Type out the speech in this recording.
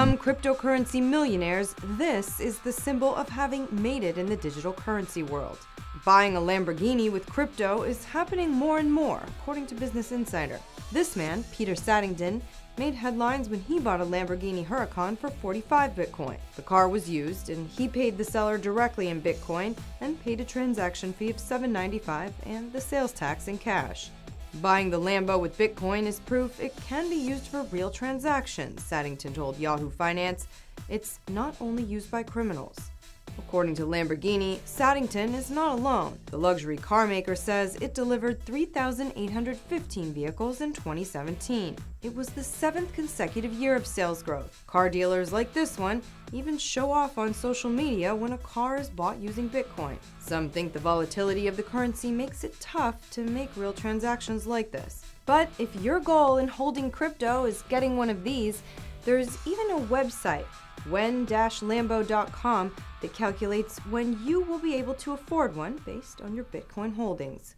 some cryptocurrency millionaires, this is the symbol of having made it in the digital currency world. Buying a Lamborghini with crypto is happening more and more, according to Business Insider. This man, Peter Saddington, made headlines when he bought a Lamborghini Huracan for 45 Bitcoin. The car was used, and he paid the seller directly in Bitcoin and paid a transaction fee of $7.95 and the sales tax in cash. Buying the Lambo with Bitcoin is proof it can be used for real transactions, Saddington told Yahoo Finance. It's not only used by criminals. According to Lamborghini, Saddington is not alone. The luxury car maker says it delivered 3,815 vehicles in 2017. It was the 7th consecutive year of sales growth. Car dealers like this one even show off on social media when a car is bought using Bitcoin. Some think the volatility of the currency makes it tough to make real transactions like this. But if your goal in holding crypto is getting one of these, there's even a website, when-lambo.com, that calculates when you will be able to afford one based on your Bitcoin holdings.